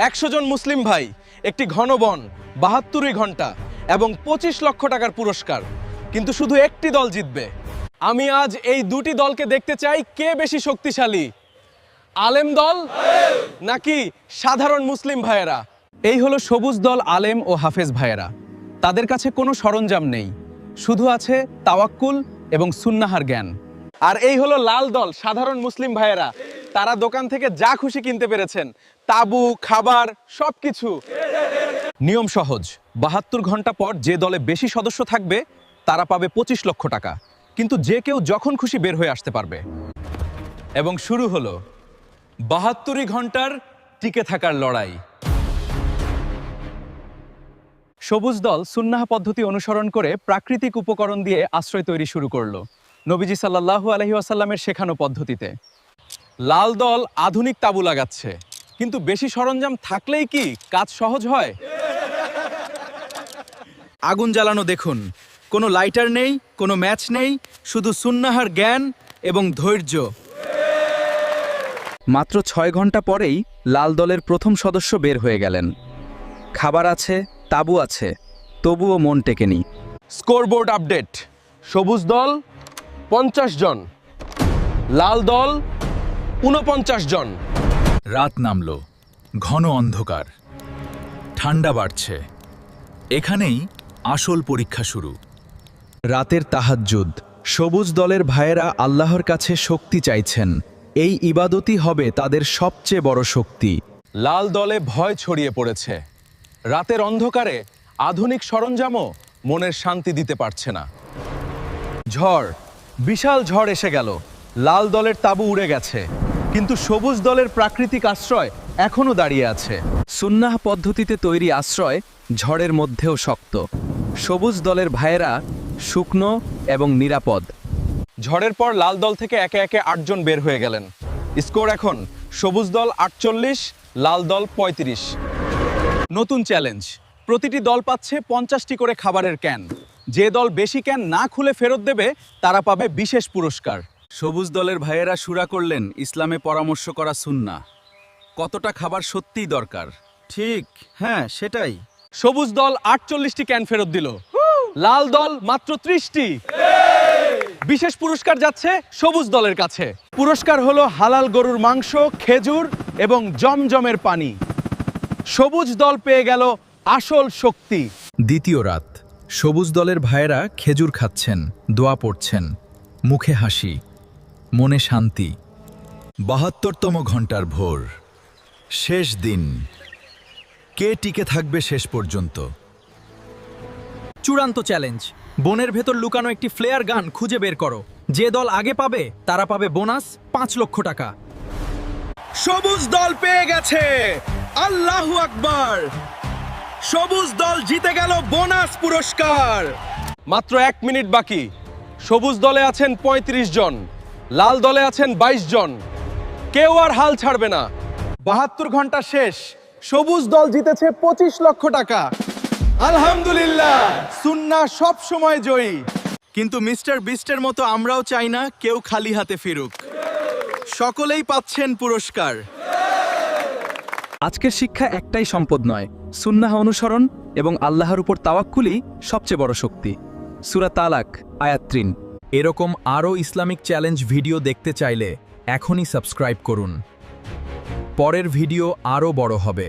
100 জন মুসলিম ভাই, একটি ঘন বন, 72 ঘন্টা এবং 25 লক্ষ টাকার পুরস্কার। কিন্তু শুধু একটি দল জিতবে। আমি আজ এই দুটি দলকে দেখতে চাই, কে বেশি শক্তিশালী, আলেম দল নাকি সাধারণ মুসলিম ভাইয়েরা। এই হলো সবুজ দল, আলেম ও হাফেজ ভাইয়েরা। তাদের কাছে কোনো সরঞ্জাম নেই, শুধু আছে তাওয়াক্কুল এবং সুন্নাহার জ্ঞান। আর এই হলো লাল দল, সাধারণ মুসলিম ভাইয়েরা। তারা দোকান থেকে যা খুশি কিনতে পেরেছেন, তাবু, খাবার, সবকিছু। নিয়ম সহজ, 72 ঘন্টা পর যে দলে বেশি সদস্য থাকবে তারা পাবে 25 লক্ষ টাকা। কিন্তু যে কেউ যখন খুশি বের হয়ে আসতে পারবে। এবং শুরু হলো 72 ঘন্টার টিকে থাকার লড়াই। সবুজ দল সুন্নাহ পদ্ধতি অনুসরণ করে প্রাকৃতিক উপকরণ দিয়ে আশ্রয় তৈরি শুরু করলো, নবীজি সাল্লাল্লাহু আলাইহি ওয়াসাল্লামের শেখানো পদ্ধতিতে। লাল দল আধুনিক তাবু লাগাচ্ছে, কিন্তু বেশি সরঞ্জাম থাকলেই কি কাজ সহজ হয়? আগুন জ্বালানো দেখুন, কোনো লাইটার নেই, কোনো ম্যাচ নেই, শুধু সুন্নাহার জ্ঞান এবং ধৈর্য। মাত্র 6 ঘন্টা পরেই লাল দলের প্রথম সদস্য বের হয়ে গেলেন। খাবার আছে, তাবু আছে, তবুও মন টেকেনি। স্কোরবোর্ড আপডেট, সবুজ দল 50 জন, লাল দল 49 জন। রাত নামল, ঘন অন্ধকার, ঠান্ডা বাড়ছে। এখানেই আসল পরীক্ষা শুরু। রাতের তাহাজ্জুদ, সবুজ দলের ভাইয়েরা আল্লাহর কাছে শক্তি চাইছেন। এই ইবাদতই হবে তাদের সবচেয়ে বড় শক্তি। লাল দলে ভয় ছড়িয়ে পড়েছে। রাতের অন্ধকারে আধুনিক সরঞ্জামও মনের শান্তি দিতে পারছে না। ঝড়, বিশাল ঝড় এসে গেল। লাল দলের তাবু উড়ে গেছে, কিন্তু সবুজ দলের প্রাকৃতিক আশ্রয় এখনো দাঁড়িয়ে আছে। সুন্নাহ পদ্ধতিতে তৈরি আশ্রয় ঝড়ের মধ্যেও শক্ত। সবুজ দলের ভাইয়েরা শুকনো এবং নিরাপদ। ঝড়ের পর লাল দল থেকে একে একে 8 জন বের হয়ে গেলেন। স্কোর এখন সবুজ দল 48, লাল দল 35। নতুন চ্যালেঞ্জ, প্রতিটি দল পাচ্ছে 50টি করে খাবারের ক্যান। যে দল বেশি ক্যান না খুলে ফেরত দেবে তারা পাবে বিশেষ পুরস্কার। সবুজ দলের ভাইয়েরা শুরা করলেন ইসলামে পরামর্শ করা সুন্নাহ। কতটা খাবার সত্যিই দরকার? ঠিক, হ্যাঁ সেটাই। সবুজ দল 48টি ক্যান ফেরত দিল, লাল দল মাত্র 30টি। বিশেষ পুরস্কার যাচ্ছে সবুজ দলের কাছে। পুরস্কার হলো হালাল গরুর মাংস, খেজুর এবং জমজমের পানি। সবুজ দল পেয়ে গেল আসল শক্তি। দ্বিতীয় রাত, সবুজ দলের ভাইয়েরা খেজুর খাচ্ছেন, দোয়া পড়ছেন, মুখে হাসি, মনে শান্তি। 72তম ঘন্টার ভোর, শেষ দিন। কে টিকে থাকবে শেষ পর্যন্ত? চূড়ান্ত চ্যালেঞ্জ, বনের ভেতর লুকানো একটি ফ্লেয়ার গান খুঁজে বের করো। যে দল আগে পাবে তারা পাবে বোনাস 5 লক্ষ টাকা। সবুজ দল পেয়ে গেছে, আল্লাহু আকবার! সবুজ দল জিতে গেল বোনাস পুরস্কার। মাত্র 1 মিনিট বাকি। সবুজ দলে আছেন 35 জন, লাল দলে আছেন 22 জন। কেউ আর হাল ছাড়বে না। 72 ঘন্টা শেষ, সবুজ দল জিতেছে 25 লক্ষ টাকা। আলহামদুলিল্লাহ, সুন্নাহ সব সময় জয়ী। কিন্তু মিস্টার বিস্টের মতো আমরাও চাই না কেউ খালি হাতে ফিরুক। সকলেই পাচ্ছেন পুরস্কার। আজকের শিক্ষা একটাই সম্পদ নয়, সুন্নাহ অনুসরণ এবং আল্লাহর উপর তাওয়াক্কুলই সবচেয়ে বড় শক্তি। সূরা তালাক, আয়াত 3। এরকম আরও ইসলামিক চ্যালেঞ্জ ভিডিও দেখতে চাইলে এখনই সাবস্ক্রাইব করুন। পরের ভিডিও আরও বড় হবে।